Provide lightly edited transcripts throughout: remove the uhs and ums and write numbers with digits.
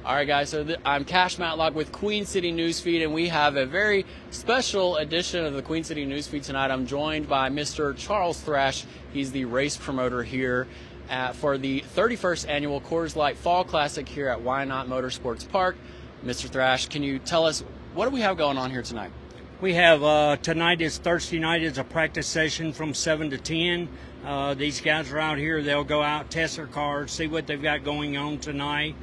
All right, guys, so I'm Cash Matlock with Queen City Newsfeed, and we have a very special edition of the Queen City Newsfeed tonight. I'm joined by Mr. Charles Thrash. He's the race promoter here for the 31st annual Coors Light Fall Classic here at Whynot Motorsports Park. Mr. Thrash, can you tell us, what do we have going on here tonight? We have, tonight is Thursday night, is a practice session from 7 to 10. These guys are out here. They'll go out, test their cars, see what they've got going on tonight,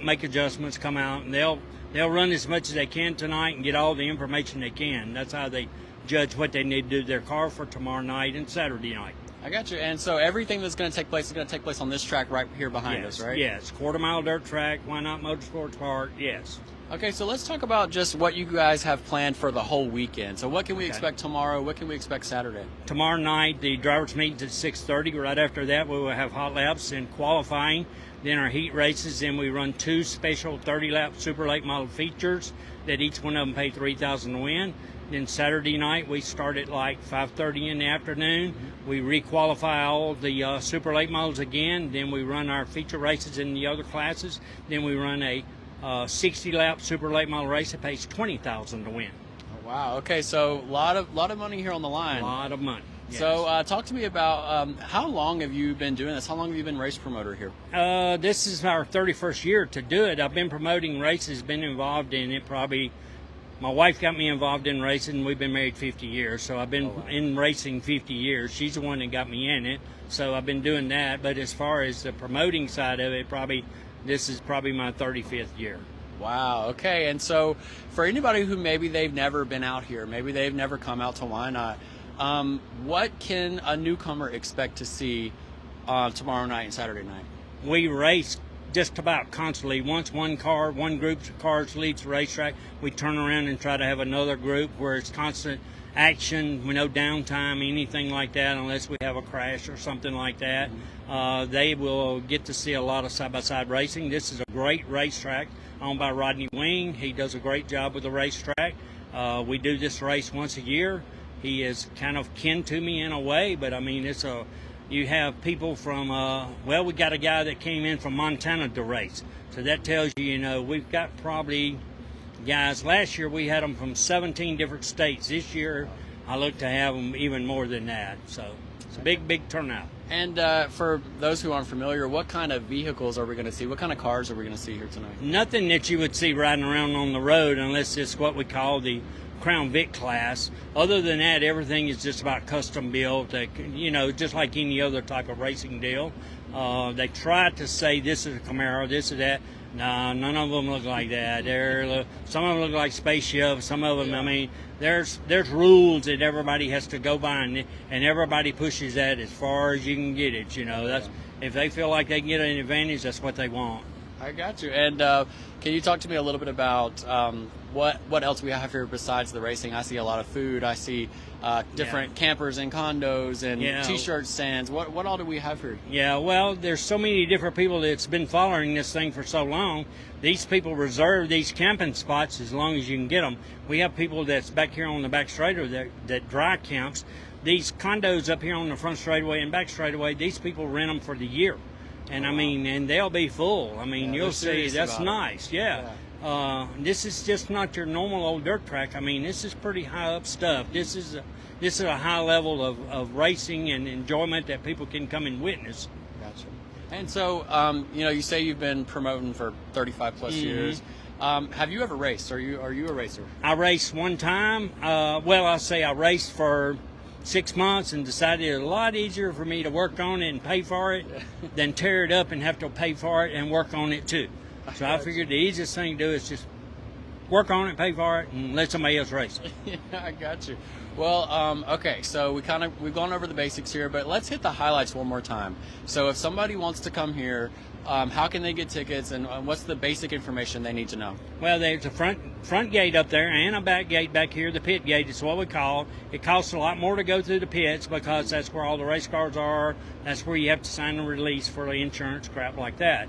make adjustments, come out, and they'll run as much as they can tonight and get all the information they can. That's how they judge what they need to do to their car for tomorrow night and Saturday night. I got you. And so everything that's going to take place is going to take place on this track right here behind us, right? Yes, quarter-mile dirt track, Whynot Motorsports Park, yes. Okay, so let's talk about just what you guys have planned for the whole weekend. So what can we expect tomorrow? What can we expect Saturday? Tomorrow night, the drivers' meeting's at 6:30. Right after that, we will have hot laps and qualifying. Then our heat races. Then we run 2 special 30-lap super late model features that each one of them pay $3,000 to win. Then Saturday night, we start at like 5:30 in the afternoon. We requalify all the super late models again. Then we run our feature races in the other classes. Then we run a 60-lap super late model race that pays $20,000 to win. Oh, wow. Okay, so a lot of money here on the line. A lot of money. Yes. So talk to me about how long have you been doing this? How long have you been race promoter here? This is our 31st year to do it. I've been promoting races, been involved in it probably. My wife got me involved in racing. We've been married 50 years, so I've been in racing 50 years. She's the one that got me in it, so I've been doing that. But as far as the promoting side of it, this is probably my 35th year. Wow, okay. And so for anybody who maybe they've never been out here, maybe they've never come out to Whynot, what can a newcomer expect to see tomorrow night and Saturday night? We race just about constantly. Once one group of cars leaves the racetrack, we turn around and try to have another group where it's constant action, no downtime, anything like that, unless we have a crash or something like that. They will get to see a lot of side-by-side racing. This is a great racetrack owned by Rodney Wing. He does a great job with the racetrack. We do this race once a year. He is kind of kin to me in a way, but I mean, you have people from, we got a guy that came in from Montana to race. So that tells you, we've got probably guys. Last year we had them from 17 different states. This year I look to have them even more than that. So it's a big turnout. And for those who aren't familiar, what kind of vehicles are we going to see? What kind of cars are we going to see here tonight? Nothing that you would see riding around on the road unless it's what we call the Crown Vic class. Other than that, everything is just about custom built, just like any other type of racing deal. They try to say this is a Camaro, this is that. No, none of them look like that. Some of them look like spaceships. Some of them, I mean, there's rules that everybody has to go by, and everybody pushes that as far as you can get it. That's if they feel like they can get an advantage, that's what they want. I got you. And can you talk to me a little bit about what else we have here besides the racing? I see a lot of food. I see different campers and condos and T-shirt stands. What all do we have here? Yeah, well, there's so many different people that's been following this thing for so long. These people reserve these camping spots as long as you can get them. We have people that's back here on the back straightaway that dry camps. These condos up here on the front straightaway and back straightaway, these people rent them for the year. And I mean, and they'll be full. I mean, you'll see, that's nice. This is just not your normal old dirt track. I mean, this is pretty high up stuff. This is a high level of racing and enjoyment that people can come and witness. Gotcha. And so, you say you've been promoting for 35 plus years. Have you ever raced? Are you a racer? I raced one time. I raced for 6 months and decided it was a lot easier for me to work on it and pay for it than tear it up and have to pay for it and work on it too. So I figured the easiest thing to do is just work on it, pay for it, and let somebody else race. Yeah, I got you. Well, okay, so we've gone over the basics here, but let's hit the highlights one more time. So if somebody wants to come here, how can they get tickets, and what's the basic information they need to know? Well, there's a front gate up there and a back gate back here. The pit gate is what we call it. It costs a lot more to go through the pits because that's where all the race cars are. That's where you have to sign a release for the insurance, crap like that.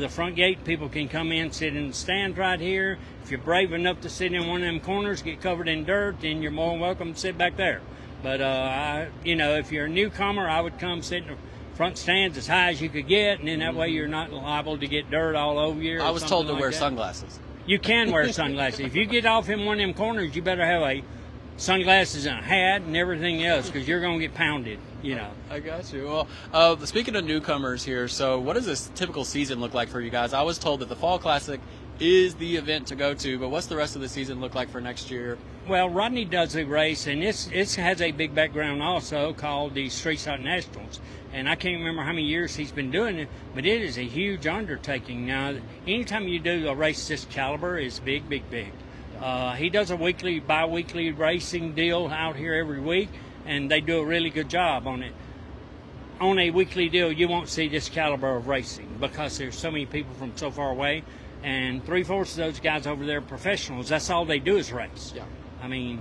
The front gate, people can come in, sit in the stands right here. If you're brave enough to sit in one of them corners, get covered in dirt, then you're more than welcome to sit back there. But, if you're a newcomer, I would come sit in the front stands as high as you could get, and then that way you're not liable to get dirt all over you. I was told to wear sunglasses. You can wear sunglasses. If you get off in one of them corners, you better have sunglasses and a hat and everything else, because you're going to get pounded, you know. I got you. Well, speaking of newcomers here, so what does this typical season look like for you guys? I was told that the Fall Classic is the event to go to, but what's the rest of the season look like for next year? Well, Rodney does a race, and it has a big background also called the Street Stock Nationals. And I can't remember how many years he's been doing it, but it is a huge undertaking. Now, anytime you do a race this caliber, it's big, big, big. He does a bi-weekly racing deal out here every week, and they do a really good job on it. On a weekly deal, you won't see this caliber of racing because there's so many people from so far away, and 3/4 of those guys over there are professionals. That's all they do is race. Yeah. I mean,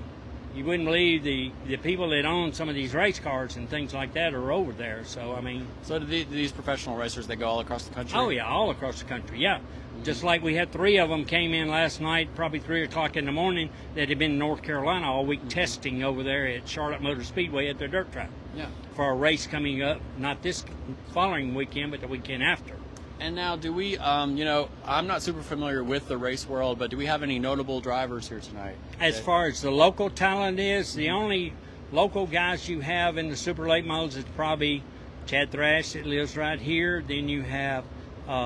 you wouldn't believe the people that own some of these race cars and things like that are over there. So, I mean... So do these professional racers, they go all across the country? Oh, yeah, all across the country, yeah. Just like we had 3 of them came in last night, probably 3 o'clock in the morning, that had been in North Carolina all week testing over there at Charlotte Motor Speedway at their dirt track. Yeah. For a race coming up, not this following weekend, but the weekend after. And now, do we, you know, I'm not super familiar with the race world, but do we have any notable drivers here tonight? As far as the local talent is, the only local guys you have in the super late models is probably Chad Thrash that lives right here. Then you have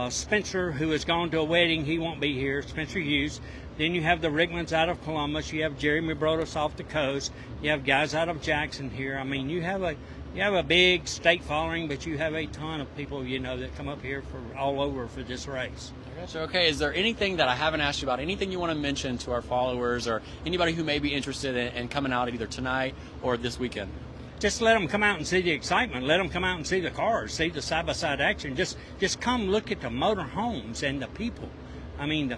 Spencer, who has gone to a wedding. He won't be here, Spencer Hughes. Then you have the Rickmans out of Columbus. You have Jeremy Brodos off the coast. You have guys out of Jackson here. I mean, you have a big state following, but you have a ton of people, you know, that come up here for all over for this race. I gotcha. Okay, is there anything that I haven't asked you about, anything you want to mention to our followers or anybody who may be interested in coming out either tonight or this weekend? Just let them come out and see the excitement. Let them come out and see the cars, see the side-by-side action. Just come look at the motor homes and the people. I mean, the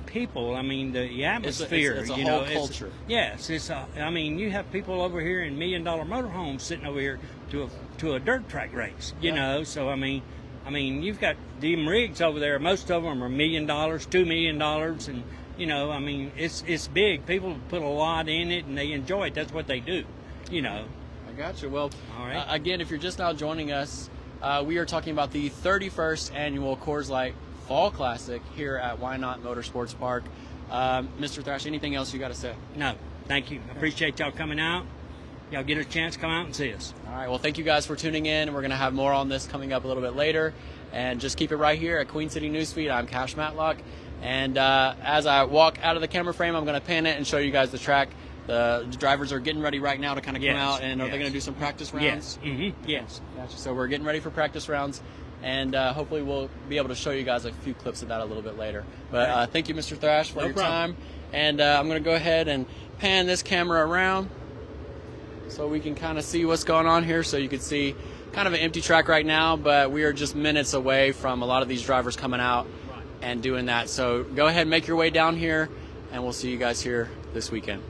atmosphere. It's a you whole know, culture. Yes, I mean, you have people over here in $1 million motor homes sitting over here to a dirt track race. You know, so I mean, you've got them rigs over there. Most of them are $1 million, $2 million, and you know, I mean, it's big. People put a lot in it and they enjoy it. That's what they do. You know. I got you. Well, all right. Again, if you're just now joining us, we are talking about the 31st annual Coors Light Fall Classic here at Whynot Motorsports Park. Mr. Thrash, anything else you got to say? No, thank you. Appreciate y'all coming out. Y'all get a chance, come out and see us. All right, well, thank you guys for tuning in. We're going to have more on this coming up a little bit later. And just keep it right here at Queen City Newsfeed. I'm Cash Matlock. And as I walk out of the camera frame, I'm going to pan it and show you guys the track. The drivers are getting ready right now to kind of come out. And are they going to do some practice rounds? Yes. Mm-hmm. Yes. Gotcha. So we're getting ready for practice rounds. And hopefully we'll be able to show you guys a few clips of that a little bit later. But thank you, Mr. Thrash, for your time. And I'm going to go ahead and pan this camera around so we can kind of see what's going on here. So you can see kind of an empty track right now, but we are just minutes away from a lot of these drivers coming out and doing that. So go ahead and make your way down here, and we'll see you guys here this weekend.